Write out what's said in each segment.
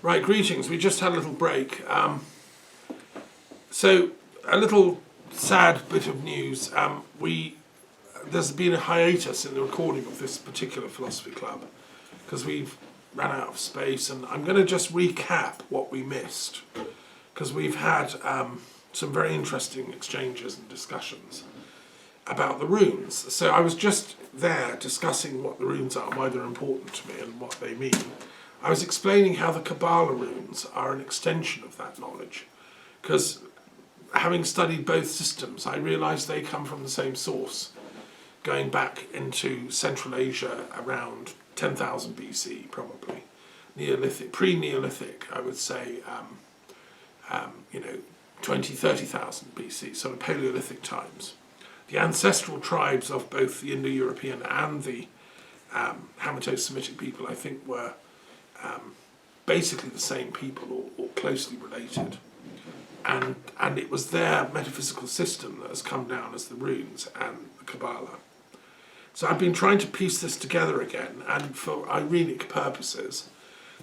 Right, greetings. We just had a little break. So, a little sad bit of news. There's been a hiatus in the recording of this particular philosophy club because we've ran out of space, and I'm going to just recap what we missed because we've had some very interesting exchanges and discussions about the runes. So I was just there discussing what the runes are and why they're important to me and what they mean. I was explaining how the Kabbalah runes are an extension of that knowledge, because having studied both systems, I realised they come from the same source, going back into Central Asia around 10,000 BC, probably. Neolithic, pre-Neolithic, I would say, 20, 30,000 BC, sort of Paleolithic times. The ancestral tribes of both the Indo-European and the Hamitic-Semitic people, I think, were basically the same people or closely related. And it was their metaphysical system that has come down as the runes and the Kabbalah. So I've been trying to piece this together again, and for irenic purposes,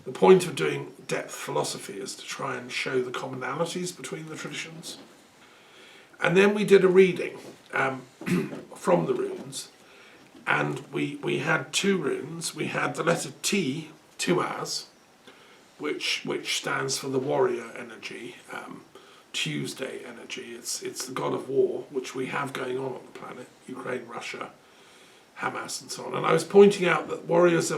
the point of doing depth philosophy is to try and show the commonalities between the traditions. And then we did a reading from the runes, and we had two runes. We had the letter T, Tuaz, which stands for the warrior energy, Tuesday energy. It's the god of war, which we have going on the planet, Ukraine, Russia, Hamas and so on. And I was pointing out that warriors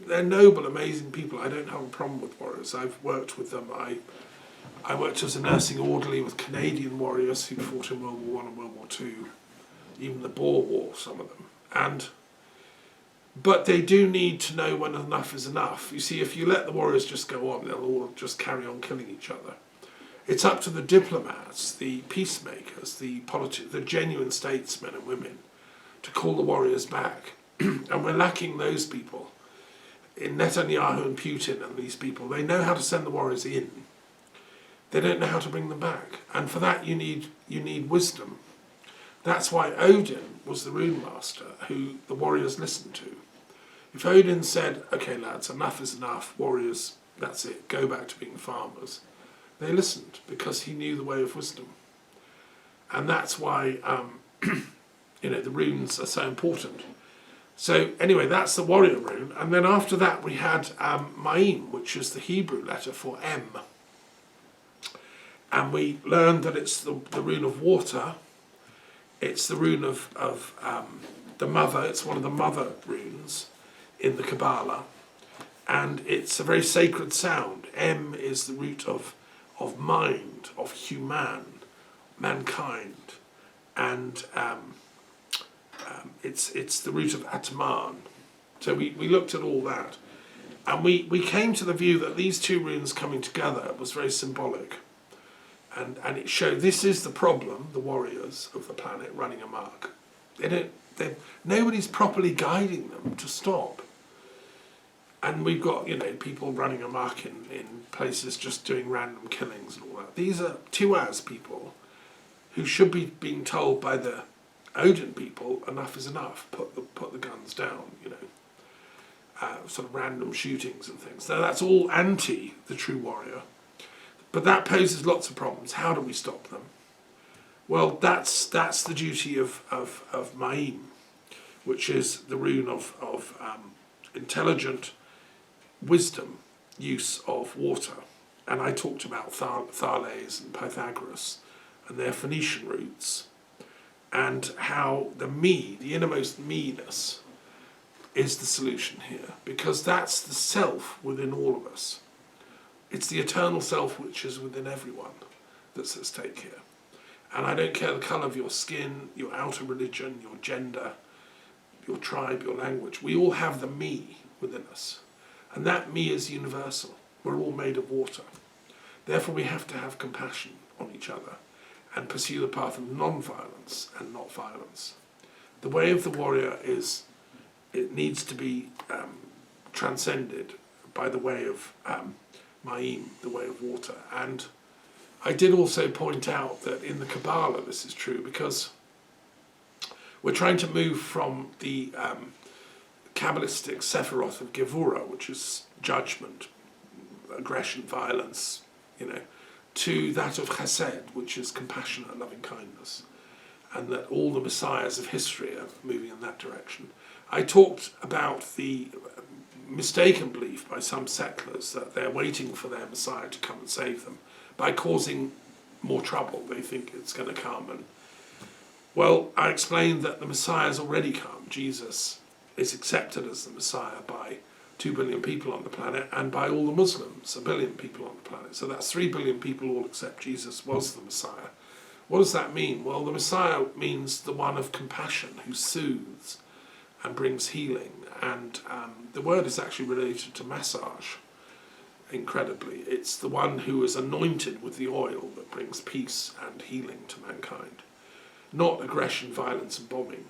they're noble, amazing people. I don't have a problem with warriors. I've worked with them. I worked as a nursing orderly with Canadian warriors who fought in World War I and World War II, even the Boer War, some of them. But they do need to know when enough is enough. You see, if you let the warriors just go on, they'll all just carry on killing each other. It's up to the diplomats, the peacemakers, the genuine statesmen and women to call the warriors back. And we're lacking those people. In Netanyahu and Putin and these people, they know how to send the warriors in. They don't know how to bring them back. And for that you need wisdom. That's why Odin was the rune master who the warriors listened to. If Odin said, okay lads, enough is enough, warriors, that's it, go back to being farmers, they listened because he knew the way of wisdom. And that's why the runes are so important. So anyway, that's the warrior rune. And then after that we had Ma'im, which is the Hebrew letter for M. And we learned that it's the rune of water. It's the rune of the mother. It's one of the mother runes in the Kabbalah. And it's a very sacred sound. M is the root of mind, of human, mankind. And it's the root of Atman. So we looked at all that. And we came to the view that these two runes coming together was very symbolic. And it showed this is the problem, the warriors of the planet running amok. Nobody's properly guiding them to stop. And we've got, people running amok in places just doing random killings and all that. These are Tuaz people who should be being told by the Odin people, enough is enough, put the guns down, sort of random shootings and things. Now that's all anti the true warrior. But that poses lots of problems. How do we stop them? Well, that's the duty of Ma'im, which is the rune of intelligent wisdom use of water. And I talked about Thales and Pythagoras and their Phoenician roots, and how the innermost me-ness is the solution here, because that's the self within all of us. It's the eternal self which is within everyone that's at stake here. And I don't care the colour of your skin, your outer religion, your gender, your tribe, your language. We all have the me within us. And that me is universal. We're all made of water. Therefore we have to have compassion on each other and pursue the path of non-violence and not violence. The way of the warrior needs to be transcended by the way of Ma'im, the way of water. And I did also point out that in the Kabbalah this is true, because we're trying to move from the Kabbalistic Sephiroth of Gevurah, which is judgment, aggression, violence, to that of chesed, which is compassionate, loving kindness, and that all the messiahs of history are moving in that direction. I talked about the mistaken belief by some settlers that they're waiting for their messiah to come and save them by causing more trouble. They think it's going to come. And well, I explained that the messiah has already come. Jesus is accepted as the messiah by 2 billion people on the planet and by all the Muslims, 1 billion people on the planet. So that's 3 billion people all accept Jesus was the messiah. What does that mean? Well, the messiah means the one of compassion who soothes and brings healing. And the word is actually related to massage, incredibly. It's the one who is anointed with the oil that brings peace and healing to mankind, not aggression, violence and bombing.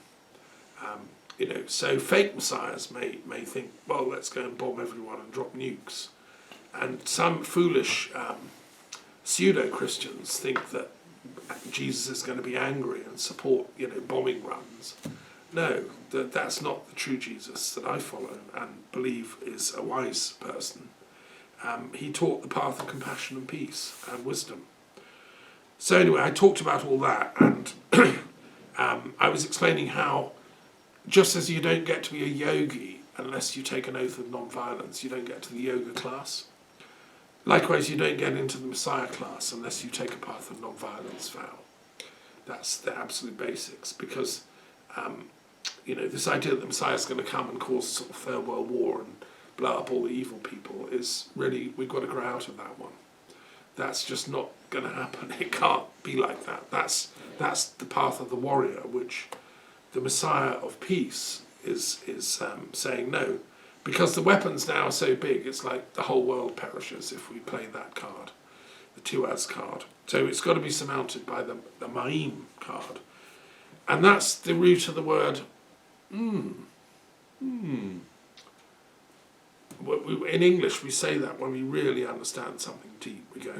So fake messiahs may think, well, let's go and bomb everyone and drop nukes. And some foolish pseudo-Christians think that Jesus is going to be angry and support, bombing runs. No, that's not the true Jesus that I follow and believe is a wise person. He taught the path of compassion and peace and wisdom. So anyway, I talked about all that, and I was explaining how, just as you don't get to be a yogi unless you take an oath of non-violence, you don't get to the yoga class. Likewise, you don't get into the Messiah class unless you take a path of non-violence vow. That's the absolute basics, because this idea that the Messiah is going to come and cause sort of Third World War and blow up all the evil people is really, we've got to grow out of that one. That's just not going to happen. It can't be like that. That's the path of the warrior, which the Messiah of peace is saying no. Because the weapons now are so big, it's like the whole world perishes if we play that card, the Tuaz card. So it's got to be surmounted by the Ma'im card. And that's the root of the word in English, we say that when we really understand something deep. We go,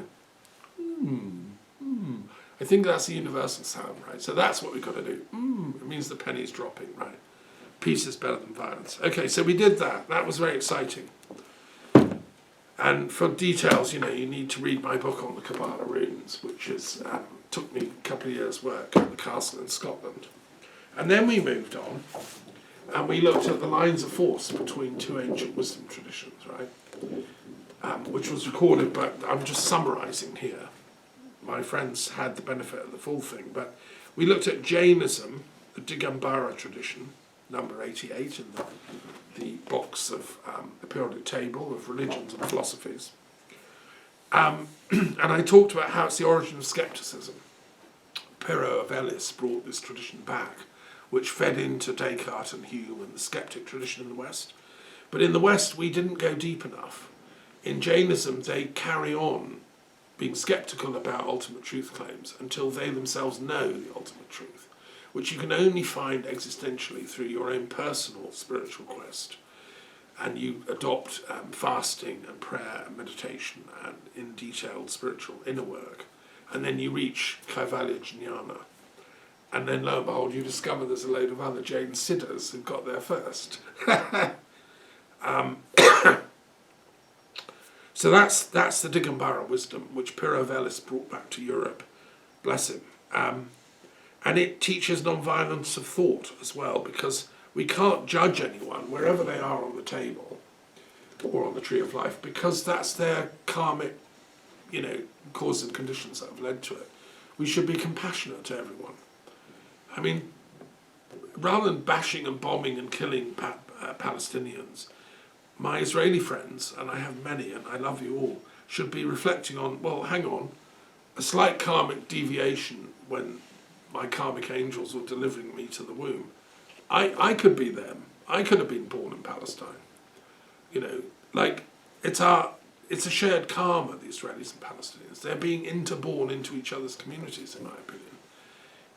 I think that's the universal sound, right? So that's what we've got to do. It means the penny's dropping, right? Peace is better than violence. Okay, so we did that. That was very exciting. And for details, you need to read my book on the Kabbalah runes, which took me a couple of years' work at the castle in Scotland. And then we moved on, and we looked at the lines of force between two ancient wisdom traditions, right? Which was recorded, but I'm just summarising here. My friends had the benefit of the full thing, but we looked at Jainism, the Digambara tradition, number 88 in the box of the periodic table of religions and philosophies. And I talked about how it's the origin of skepticism. Pero of Ellis brought this tradition back, which fed into Descartes and Hume and the skeptic tradition in the West. But in the West, we didn't go deep enough. In Jainism, they carry on being skeptical about ultimate truth claims until they themselves know the ultimate truth, which you can only find existentially through your own personal spiritual quest. And you adopt fasting and prayer and meditation and in detailed spiritual inner work. And then you reach Kaivalya Jnana. And then lo and behold, you discover there's a load of other Jain siddhas who got there first. So that's the Digambara wisdom, which Piro Velis brought back to Europe. Bless him. And it teaches non-violence of thought as well, because we can't judge anyone wherever they are on the table or on the tree of life, because that's their karmic, causes and conditions that have led to it. We should be compassionate to everyone. I mean, rather than bashing and bombing and killing Palestinians, my Israeli friends, and I have many, and I love you all, should be reflecting on, well, hang on, a slight karmic deviation when my karmic angels were delivering me to the womb. I could be them. I could have been born in Palestine. It's a shared karma, the Israelis and Palestinians. They're being interborn into each other's communities, in my opinion.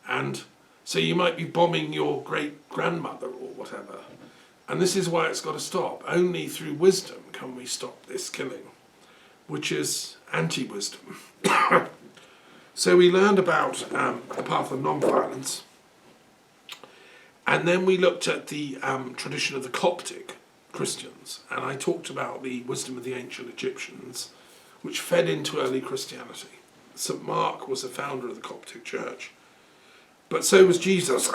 And so you might be bombing your great-grandmother or whatever. And this is why it's got to stop. Only through wisdom can we stop this killing, which is anti-wisdom. So we learned about the path of non-violence. And then we looked at the tradition of the Coptic Christians. And I talked about the wisdom of the ancient Egyptians which fed into early Christianity. St. Mark was the founder of the Coptic Church, but so was Jesus.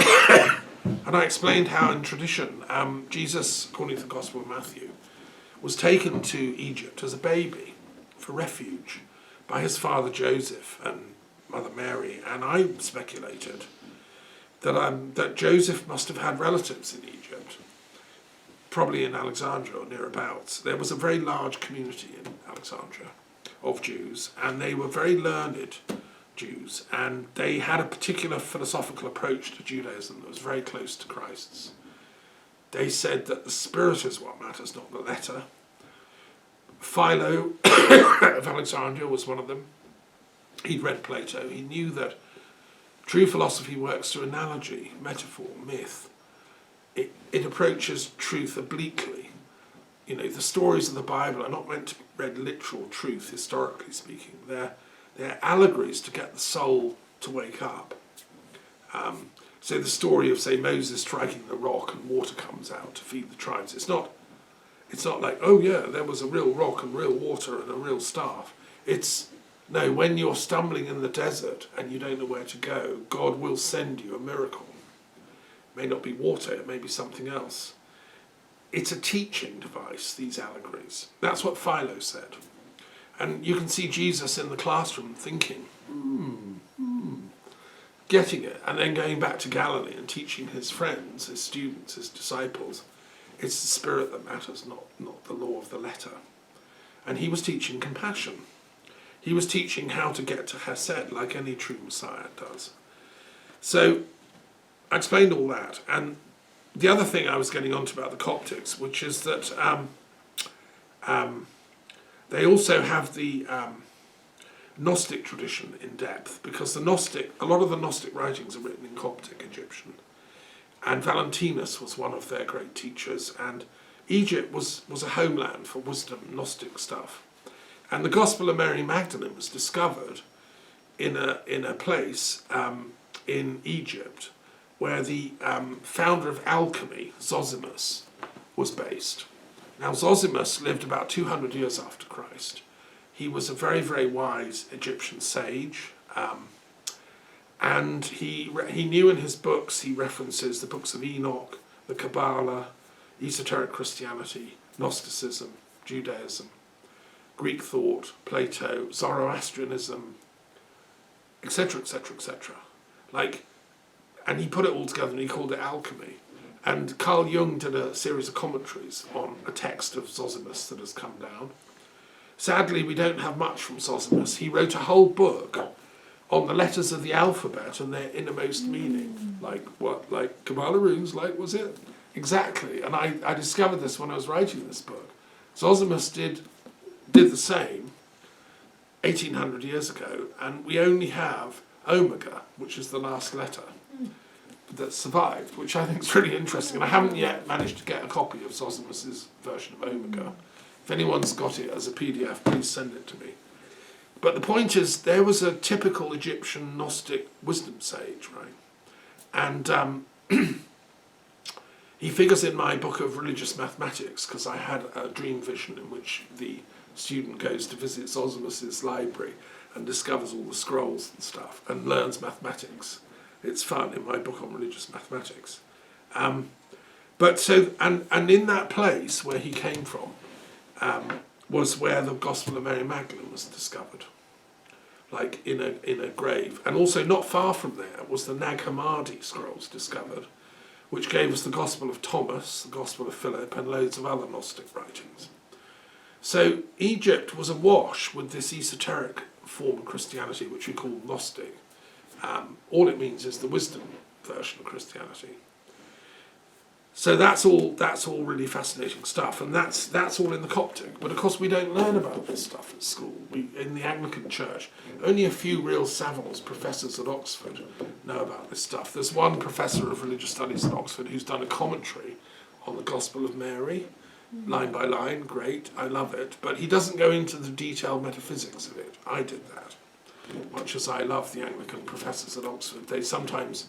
And I explained how in tradition, Jesus, according to the Gospel of Matthew, was taken to Egypt as a baby for refuge by his father Joseph and mother Mary. And I speculated that Joseph must have had relatives in Egypt, probably in Alexandria or nearabouts. There was a very large community in Alexandria of Jews, and they were very learned Jews, and they had a particular philosophical approach to Judaism that was very close to Christ's. They said that the spirit is what matters, not the letter. Philo of Alexandria was one of them. He'd read Plato. He knew that true philosophy works through analogy, metaphor, myth. It approaches truth obliquely. You know, the stories of the Bible are not meant to be read literal truth, historically speaking. They're allegories to get the soul to wake up. So the story of, say, Moses striking the rock and water comes out to feed the tribes. It's not like, oh yeah, there was a real rock and real water and a real staff. No, when you're stumbling in the desert and you don't know where to go, God will send you a miracle. It may not be water, it may be something else. It's a teaching device, these allegories. That's what Philo said. And you can see Jesus in the classroom thinking, getting it, and then going back to Galilee and teaching his friends, his students, his disciples. It's the spirit that matters, not the law of the letter. And he was teaching compassion. He was teaching how to get to Hesed, like any true Messiah does. So I explained all that. And the other thing I was getting onto about the Coptics, which is that they also have the Gnostic tradition in depth, because a lot of the Gnostic writings are written in Coptic Egyptian. And Valentinus was one of their great teachers, and Egypt was a homeland for wisdom, Gnostic stuff. And the Gospel of Mary Magdalene was discovered in a place in Egypt where the founder of alchemy, Zosimus, was based. Now Zosimus lived about 200 years after Christ. He was a very, very wise Egyptian sage, and he knew in his books, he references the books of Enoch, the Kabbalah, esoteric Christianity, Gnosticism, Judaism, Greek thought, Plato, Zoroastrianism, etc., etc., etc. And he put it all together and he called it alchemy. And Carl Jung did a series of commentaries on a text of Zosimus that has come down. Sadly, we don't have much from Zosimus. He wrote a whole book on the letters of the alphabet and their innermost meaning. Like what? Like Kabbalah runes, like was it? Exactly. And I discovered this when I was writing this book. Zosimus did the same 1800 years ago, and we only have omega, which is the last letter that survived, which I think is really interesting. And I haven't yet managed to get a copy of Zosimus's version of omega. If anyone's got it as a PDF, please send it to me. But the point is, there was a typical Egyptian Gnostic wisdom sage, right? And he figures in my book of religious mathematics, because I had a dream vision in which the student goes to visit Zosimus's library and discovers all the scrolls and stuff and learns mathematics. It's fun in my book on religious mathematics. And in that place where he came from was where the Gospel of Mary Magdalene was discovered, like in a grave. And also not far from there was the Nag Hammadi scrolls discovered, which gave us the Gospel of Thomas, the Gospel of Philip, and loads of other Gnostic writings. So Egypt was awash with this esoteric form of Christianity, which we call Gnostic. All it means is the wisdom version of Christianity. So that's all really fascinating stuff, and that's all in the Coptic. But of course we don't learn about this stuff at school. In the Anglican Church, only a few real savants, professors at Oxford, know about this stuff. There's one professor of religious studies at Oxford who's done a commentary on the Gospel of Mary, line by line, great, I love it. But he doesn't go into the detailed metaphysics of it. I did that. Much as I love the Anglican professors at Oxford, they sometimes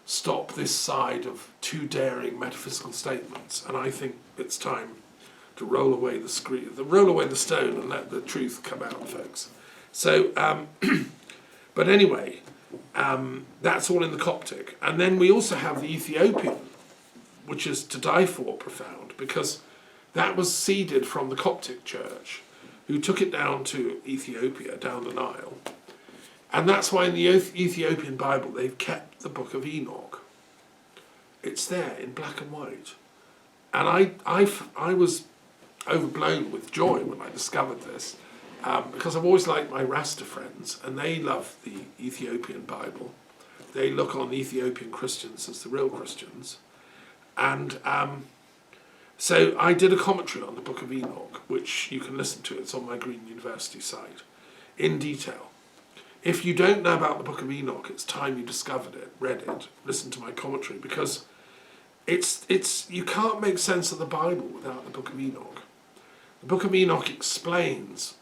stop this side of too daring metaphysical statements, and I think it's time to roll away roll away the stone and let the truth come out, folks. So, but anyway, that's all in the Coptic. And then we also have the Ethiopian, which is to die for profound, because that was seeded from the Coptic church, who took it down to Ethiopia, down the Nile. And that's why in the Ethiopian Bible they've kept the Book of Enoch. It's there in black and white. And I was overblown with joy when I discovered this, because I've always liked my Rasta friends, and they love the Ethiopian Bible. They look on Ethiopian Christians as the real Christians. And so I did a commentary on the Book of Enoch, which you can listen to. It's on my Green University site, in detail. If you don't know about the Book of Enoch, it's time you discovered it, read it, listened to my commentary, because it's you can't make sense of the Bible without the Book of Enoch. The Book of Enoch explains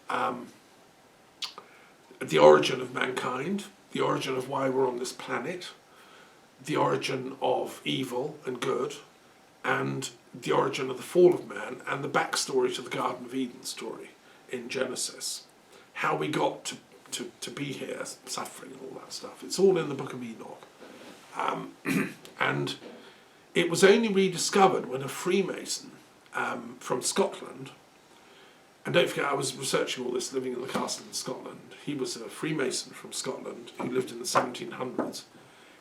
the origin of mankind, the origin of why we're on this planet, the origin of evil and good, and the origin of the fall of man, and the backstory to the Garden of Eden story in Genesis. How we got to be here, suffering and all that stuff. It's all in the Book of Enoch. And it was only rediscovered when a Freemason from Scotland, and don't forget I was researching all this living in the castle in Scotland. He was a Freemason from Scotland who lived in the 1700s.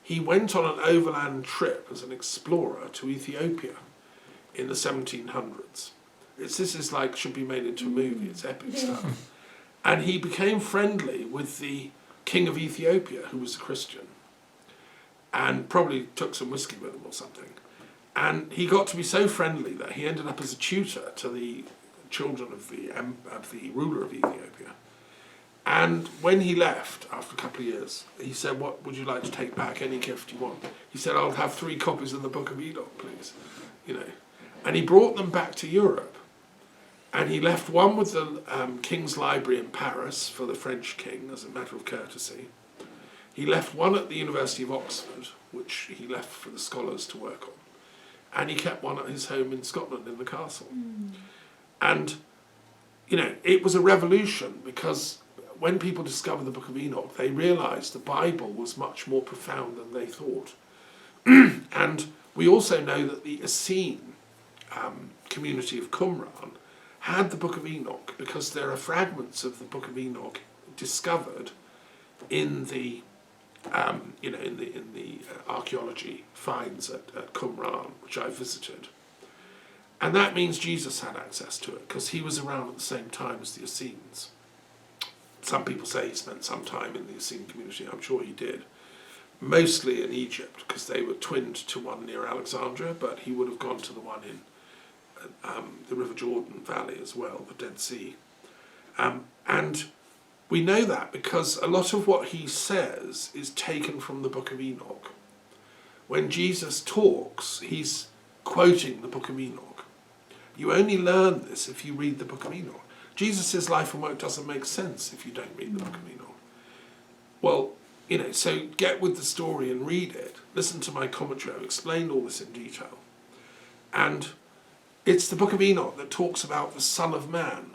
He went on an overland trip as an explorer to Ethiopia in the 1700s. This is like, should be made into a movie, it's epic stuff. And he became friendly with the king of Ethiopia, who was a Christian, and probably took some whiskey with him or something. And he got to be so friendly that he ended up as a tutor to the children of the ruler of Ethiopia. And when he left, after a couple of years, he said, "What would you like to take back? Any gift you want?" He said, "I'll have 3 copies of the Book of Enoch, please." You know, and he brought them back to Europe. And he left one with the King's Library in Paris for the French king, as a matter of courtesy. He left one at the University of Oxford, which he left for the scholars to work on. And he kept one at his home in Scotland in the castle. And, you know, it was a revolution, because when people discovered the Book of Enoch, they realised the Bible was much more profound than they thought. And we also know that the Essene community of Qumran had the Book of Enoch, because there are fragments of the Book of Enoch discovered in the archaeology finds at Qumran, which I visited. And that means Jesus had access to it, because he was around at the same time as the Essenes. Some people say he spent some time in the Essene community. I'm sure he did. Mostly in Egypt, because they were twinned to one near Alexandria, but he would have gone to the one in the River Jordan Valley as well, the Dead Sea. And we know that because a lot of what he says is taken from the Book of Enoch. When Jesus talks, he's quoting the Book of Enoch. You only learn this if you read the Book of Enoch. Jesus' life and work doesn't make sense if you don't read the Book of Enoch. Well, you know, so get with the story and read it. Listen to my commentary. I've explained all this in detail. And it's the Book of Enoch that talks about the Son of Man.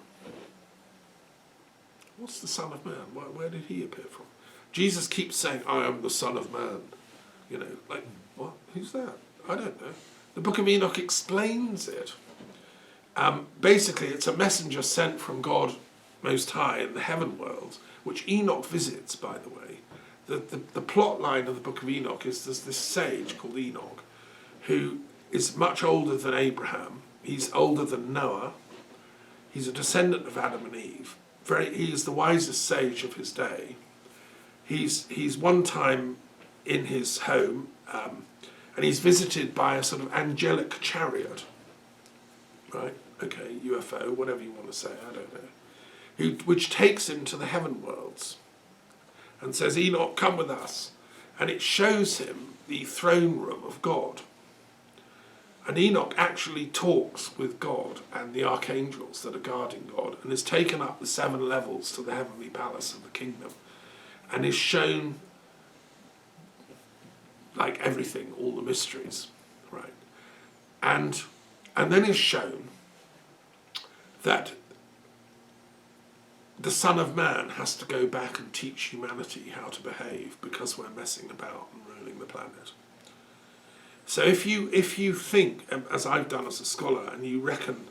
What's the Son of Man? Where did he appear from? Jesus keeps saying, "I am the Son of Man." You know, like, what? Who's that? I don't know. The Book of Enoch explains it. Basically, it's a messenger sent from God Most High in the heaven world, which Enoch visits, by the way. The plot line of the Book of Enoch is there's this sage called Enoch, who is much older than Abraham. He's older than Noah. He's a descendant of Adam and Eve. He is the wisest sage of his day. He's one time in his home, and he's visited by a sort of angelic chariot. Right? Okay, UFO, whatever you want to say, I don't know. Which takes him to the heaven worlds and says, "Enoch, come with us." And it shows him the throne room of God. And Enoch actually talks with God and the archangels that are guarding God, and is taken up the 7 levels to the heavenly palace of the kingdom, and is shown, like everything, all the mysteries, right? And then is shown that the Son of Man has to go back and teach humanity how to behave because we're messing about and ruining the planet. So if you think, as I've done as a scholar, and you reckon,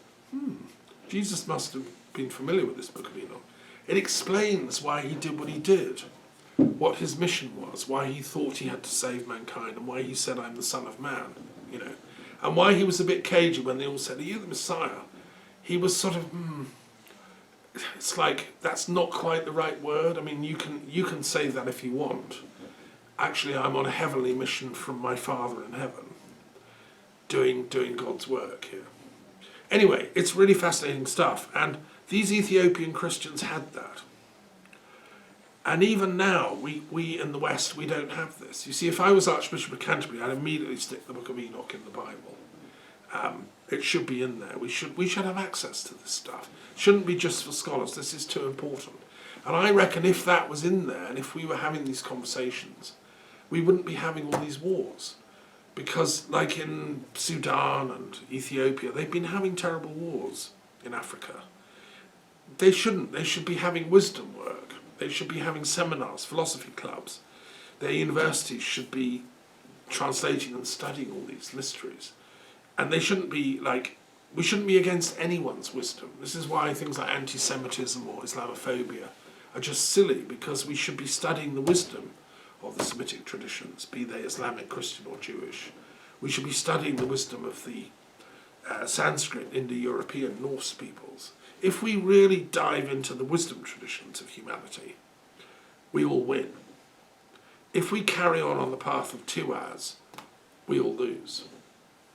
Jesus must have been familiar with this book of Enoch, it explains why he did what he did, what his mission was, why he thought he had to save mankind, and why he said, I'm the Son of Man, you know, and why he was a bit cagey when they all said, are you the Messiah? He was sort of, it's like, that's not quite the right word. I mean, you can say that if you want. Actually, I'm on a heavenly mission from my Father in heaven, doing God's work here. Anyway, it's really fascinating stuff, and these Ethiopian Christians had that. And even now, we in the West, we don't have this. You see, if I was Archbishop of Canterbury, I'd immediately stick the Book of Enoch in the Bible. It should be in there. We should have access to this stuff. It shouldn't be just for scholars. This is too important. And I reckon if that was in there, and if we were having these conversations, we wouldn't be having all these wars. Because like in Sudan and Ethiopia, they've been having terrible wars in Africa. They shouldn't. They should be having wisdom work. They should be having seminars, philosophy clubs. Their universities should be translating and studying all these mysteries. And they shouldn't be like, we shouldn't be against anyone's wisdom. This is why things like anti-Semitism or Islamophobia are just silly, because we should be studying the wisdom of the Semitic traditions, be they Islamic, Christian or Jewish. We should be studying the wisdom of the Sanskrit, Indo-European, Norse peoples. If we really dive into the wisdom traditions of humanity, we all win. If we carry on the path of Tuaz, we all lose.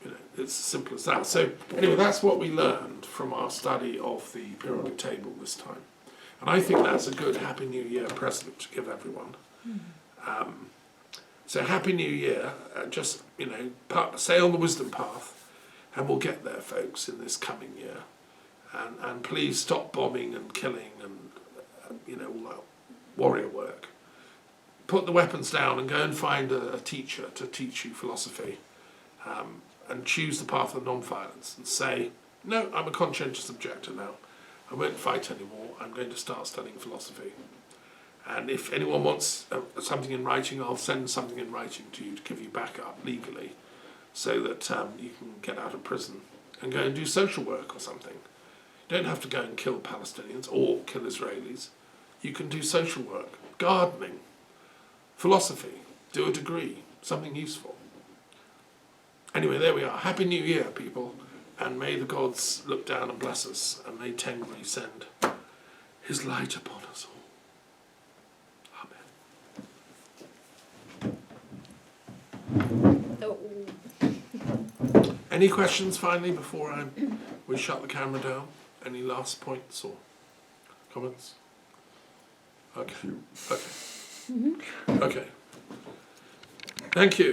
You know, it's as simple as that. So anyway, that's what we learned from our study of the periodic table this time. And I think that's a good Happy New Year present to give everyone. So Happy New Year, just, you know, stay on the wisdom path, and we'll get there, folks, in this coming year. And please stop bombing and killing and, you know, all that warrior work. Put the weapons down and go and find a teacher to teach you philosophy, and choose the path of non-violence and say, no, I'm a conscientious objector now. I won't fight anymore. I'm going to start studying philosophy. And if anyone wants something in writing, I'll send something in writing to you to give you backup legally, so that you can get out of prison and go and do social work or something. You don't have to go and kill Palestinians or kill Israelis. You can do social work, gardening, philosophy, do a degree, something useful. Anyway, there we are. Happy New Year, people. And may the gods look down and bless us, and may Tengri send his light upon us all. Any questions finally before we shut the camera down? Any last points or comments? Okay. Okay. Okay. Thank you.